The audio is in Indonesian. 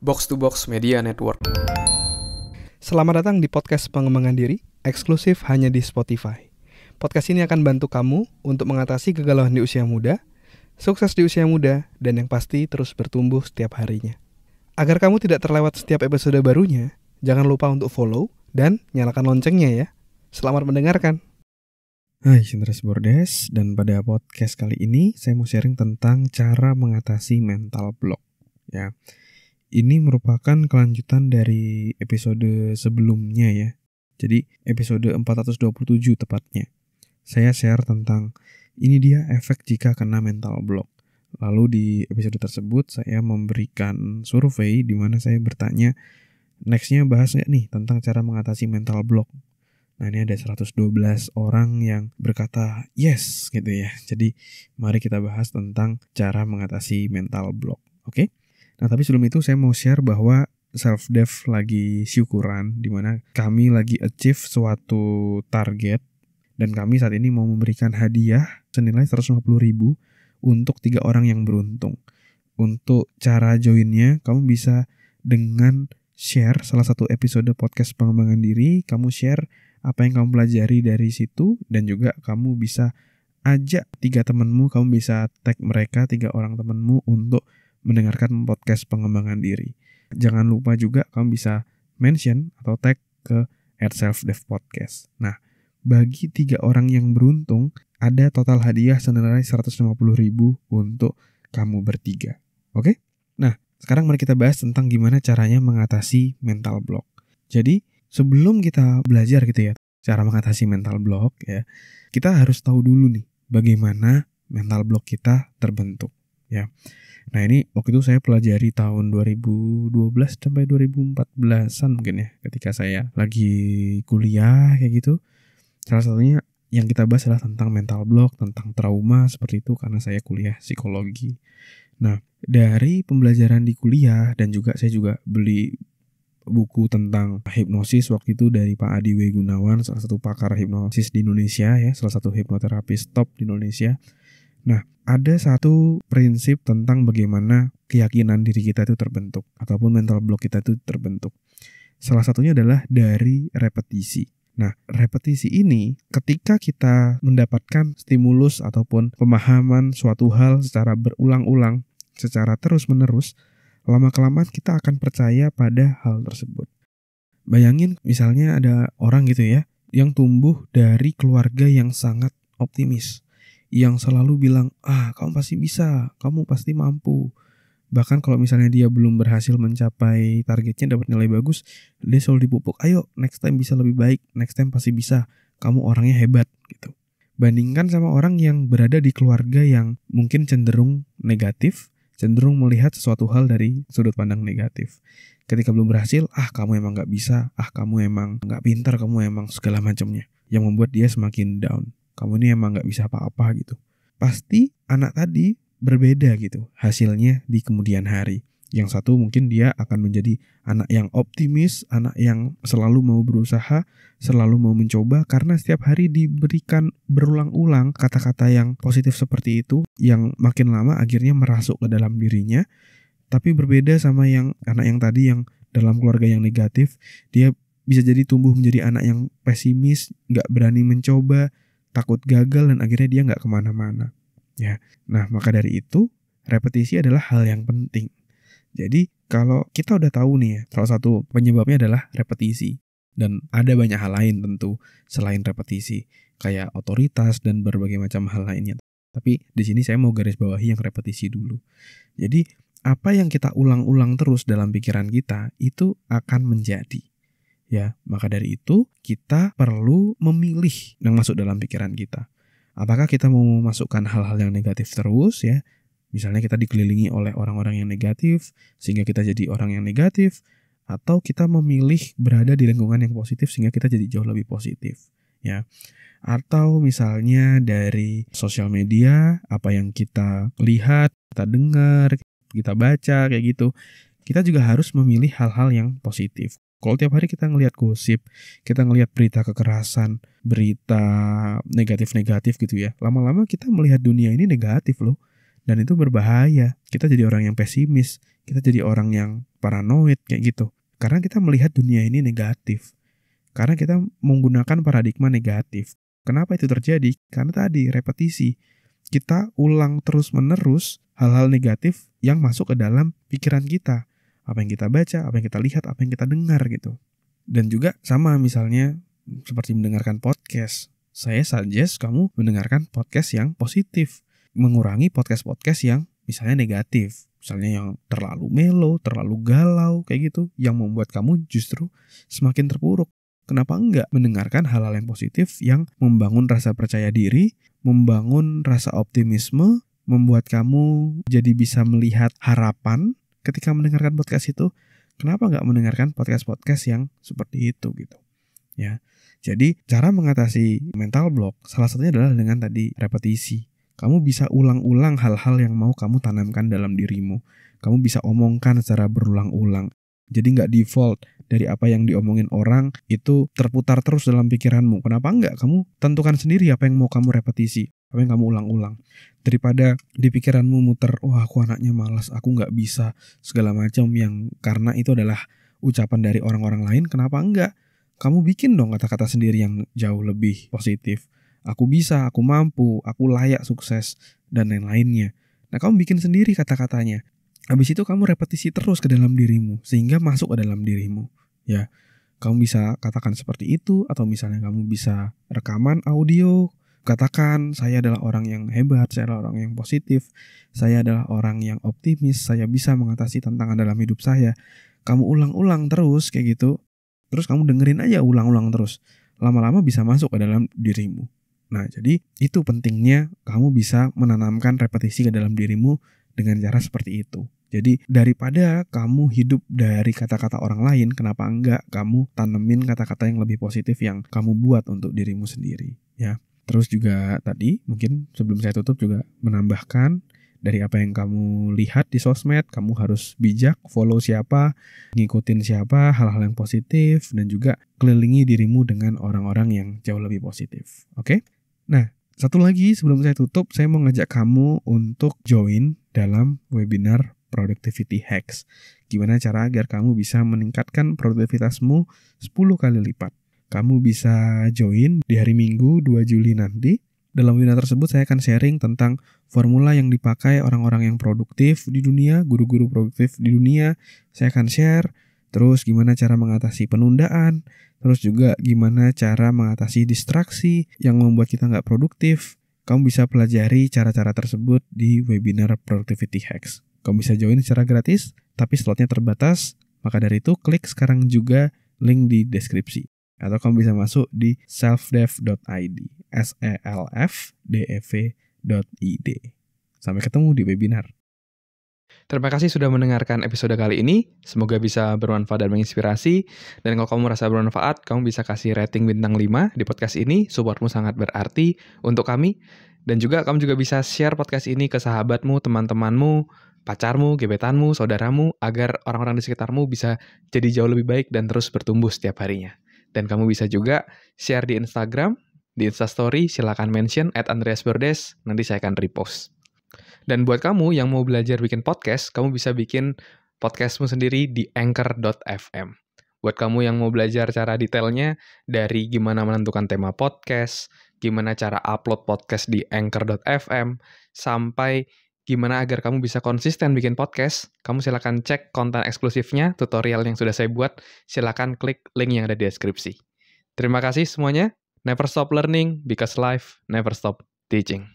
Box to Box Media Network. Selamat datang di podcast pengembangan diri, eksklusif hanya di Spotify. Podcast ini akan bantu kamu untuk mengatasi kegalauan di usia muda, sukses di usia muda, dan yang pasti terus bertumbuh setiap harinya. Agar kamu tidak terlewat setiap episode barunya, jangan lupa untuk follow dan nyalakan loncengnya ya. Selamat mendengarkan. Hai, Sindres Bordes, dan pada podcast kali ini saya mau sharing tentang cara mengatasi mental block. Ya, ini merupakan kelanjutan dari episode sebelumnya ya. Jadi episode 427 tepatnya. Saya share tentang ini dia efek jika kena mental block. Lalu di episode tersebut saya memberikan survei di mana saya bertanya, nextnya bahas nggak nih tentang cara mengatasi mental block. Nah, ini ada 112 orang yang berkata yes gitu ya. Jadi mari kita bahas tentang cara mengatasi mental block. Oke? Nah, tapi sebelum itu saya mau share bahwa self-dev lagi syukuran, di mana kami lagi achieve suatu target dan kami saat ini mau memberikan hadiah senilai 150.000 untuk 3 orang yang beruntung. Untuk cara joinnya, kamu bisa dengan share salah satu episode podcast pengembangan diri, kamu share apa yang kamu pelajari dari situ, dan juga kamu bisa ajak 3 temanmu, kamu bisa tag mereka 3 orang temanmu untuk mendengarkan podcast pengembangan diri. Jangan lupa juga kamu bisa mention atau tag ke @selfdevpodcast. Nah, bagi 3 orang yang beruntung, ada total hadiah senilai 150.000 untuk kamu bertiga. Oke? Nah, sekarang mari kita bahas tentang gimana caranya mengatasi mental block. Jadi, sebelum kita belajar gitu ya, cara mengatasi mental block ya, kita harus tahu dulu nih, bagaimana mental block kita terbentuk ya. Nah, ini waktu itu saya pelajari tahun 2012 sampai 2014-an mungkin ya, ketika saya lagi kuliah kayak gitu. Salah satunya yang kita bahas adalah tentang mental block, tentang trauma seperti itu karena saya kuliah psikologi. Nah, dari pembelajaran di kuliah dan juga saya juga beli buku tentang hipnosis waktu itu dari Pak Adi W. Gunawan, salah satu pakar hipnosis di Indonesia ya, salah satu hipnoterapis top di Indonesia. Nah, ada satu prinsip tentang bagaimana keyakinan diri kita itu terbentuk ataupun mental block kita itu terbentuk. Salah satunya adalah dari repetisi. Nah, repetisi ini ketika kita mendapatkan stimulus ataupun pemahaman suatu hal secara berulang-ulang, secara terus-menerus, lama-kelamaan kita akan percaya pada hal tersebut. Bayangin misalnya ada orang gitu ya, yang tumbuh dari keluarga yang sangat optimis, yang selalu bilang, kamu pasti bisa, kamu pasti mampu. Bahkan kalau misalnya dia belum berhasil mencapai targetnya, dapat nilai bagus, dia selalu dipupuk, ayo next time bisa lebih baik, next time pasti bisa, kamu orangnya hebat gitu. Bandingkan sama orang yang berada di keluarga yang mungkin cenderung negatif, cenderung melihat sesuatu hal dari sudut pandang negatif. Ketika belum berhasil, kamu emang gak bisa, kamu emang gak pintar, kamu emang segala macamnya, yang membuat dia semakin down. Kamu ini emang gak bisa apa-apa gitu. Pasti anak tadi berbeda gitu hasilnya di kemudian hari. Yang satu mungkin dia akan menjadi anak yang optimis, anak yang selalu mau berusaha, selalu mau mencoba, karena setiap hari diberikan berulang-ulang kata-kata yang positif seperti itu, yang makin lama akhirnya merasuk ke dalam dirinya. Tapi berbeda sama yang anak yang tadi yang dalam keluarga yang negatif, dia bisa jadi tumbuh menjadi anak yang pesimis, gak berani mencoba, takut gagal, dan akhirnya dia gak kemana-mana ya. Nah, maka dari itu repetisi adalah hal yang penting. Jadi kalau kita udah tahu nih ya, salah satu penyebabnya adalah repetisi, dan ada banyak hal lain tentu selain repetisi, kayak otoritas dan berbagai macam hal lainnya. Tapi di sini saya mau garis bawahi yang repetisi dulu. Jadi apa yang kita ulang-ulang terus dalam pikiran kita itu akan menjadi. Ya, maka dari itu kita perlu memilih yang masuk dalam pikiran kita. Apakah kita mau memasukkan hal-hal yang negatif terus ya? Misalnya kita dikelilingi oleh orang-orang yang negatif sehingga kita jadi orang yang negatif, atau kita memilih berada di lingkungan yang positif sehingga kita jadi jauh lebih positif ya. Atau misalnya dari sosial media, apa yang kita lihat, kita dengar, kita baca kayak gitu. Kita juga harus memilih hal-hal yang positif. Kalau tiap hari kita ngelihat gosip, kita ngelihat berita kekerasan, berita negatif-negatif gitu ya, lama-lama kita melihat dunia ini negatif loh. Dan itu berbahaya. Kita jadi orang yang pesimis, kita jadi orang yang paranoid kayak gitu. Karena kita melihat dunia ini negatif. Karena kita menggunakan paradigma negatif. Kenapa itu terjadi? Karena tadi repetisi. Kita ulang terus-menerus hal-hal negatif yang masuk ke dalam pikiran kita. Apa yang kita baca, apa yang kita lihat, apa yang kita dengar gitu. Dan juga sama misalnya seperti mendengarkan podcast. Saya suggest kamu mendengarkan podcast yang positif. Mengurangi podcast-podcast yang misalnya negatif. Misalnya yang terlalu melo, terlalu galau kayak gitu. Yang membuat kamu justru semakin terpuruk. Kenapa enggak mendengarkan hal-hal yang positif yang membangun rasa percaya diri, membangun rasa optimisme, membuat kamu jadi bisa melihat harapan ketika mendengarkan podcast itu. Kenapa enggak mendengarkan podcast-podcast yang seperti itu gitu. Ya. Jadi cara mengatasi mental block salah satunya adalah dengan tadi repetisi. Kamu bisa ulang-ulang hal-hal yang mau kamu tanamkan dalam dirimu. Kamu bisa omongkan secara berulang-ulang. Jadi nggak default dari apa yang diomongin orang itu terputar terus dalam pikiranmu. Kenapa enggak kamu tentukan sendiri apa yang mau kamu repetisi, apa yang kamu ulang-ulang. Daripada di pikiranmu muter, wah aku anaknya malas, aku nggak bisa, segala macam yang karena itu adalah ucapan dari orang-orang lain. Kenapa enggak kamu bikin dong kata-kata sendiri yang jauh lebih positif. Aku bisa, aku mampu, aku layak sukses, dan lain-lainnya. Nah kamu bikin sendiri kata-katanya. Habis itu kamu repetisi terus ke dalam dirimu sehingga masuk ke dalam dirimu. Ya, kamu bisa katakan seperti itu atau misalnya kamu bisa rekaman audio, katakan saya adalah orang yang hebat, saya adalah orang yang positif, saya adalah orang yang optimis, saya bisa mengatasi tantangan dalam hidup saya. Kamu ulang-ulang terus kayak gitu. Terus kamu dengerin aja ulang-ulang terus. Lama-lama bisa masuk ke dalam dirimu. Nah, jadi itu pentingnya kamu bisa menanamkan repetisi ke dalam dirimu dengan cara seperti itu. Jadi daripada kamu hidup dari kata-kata orang lain, kenapa enggak kamu tanemin kata-kata yang lebih positif yang kamu buat untuk dirimu sendiri, ya. Terus juga tadi mungkin sebelum saya tutup juga menambahkan dari apa yang kamu lihat di sosmed, kamu harus bijak, follow siapa, ngikutin siapa, hal-hal yang positif, dan juga kelilingi dirimu dengan orang-orang yang jauh lebih positif. Oke? Nah, satu lagi sebelum saya tutup, saya mau ngajak kamu untuk join dalam webinar Productivity Hacks. Gimana cara agar kamu bisa meningkatkan produktivitasmu 10 kali lipat. Kamu bisa join di hari Minggu 2 Juli nanti. Dalam webinar tersebut saya akan sharing tentang formula yang dipakai orang-orang yang produktif di dunia, guru-guru produktif di dunia. Saya akan share terus gimana cara mengatasi penundaan, terus juga gimana cara mengatasi distraksi yang membuat kita nggak produktif. Kamu bisa pelajari cara-cara tersebut di webinar Productivity Hacks. Kamu bisa join secara gratis, tapi slotnya terbatas. Maka dari itu, klik sekarang juga link di deskripsi. Atau kamu bisa masuk di selfdev.id, selfdev.id. Sampai ketemu di webinar. Terima kasih sudah mendengarkan episode kali ini. Semoga bisa bermanfaat dan menginspirasi. Dan kalau kamu merasa bermanfaat, kamu bisa kasih rating bintang 5 di podcast ini. Supportmu sangat berarti untuk kami. Dan juga kamu juga bisa share podcast ini ke sahabatmu, teman-temanmu, pacarmu, gebetanmu, saudaramu, agar orang-orang di sekitarmu bisa jadi jauh lebih baik dan terus bertumbuh setiap harinya. Dan kamu bisa juga share di Instagram, di Instastory, silakan mention @andreasbordes, nanti saya akan repost. Dan buat kamu yang mau belajar bikin podcast, kamu bisa bikin podcastmu sendiri di anchor.fm. Buat kamu yang mau belajar cara detailnya, dari gimana menentukan tema podcast, gimana cara upload podcast di anchor.fm, sampai gimana agar kamu bisa konsisten bikin podcast, kamu silakan cek konten eksklusifnya, tutorial yang sudah saya buat, silakan klik link yang ada di deskripsi. Terima kasih semuanya. Never stop learning, because life never stop teaching.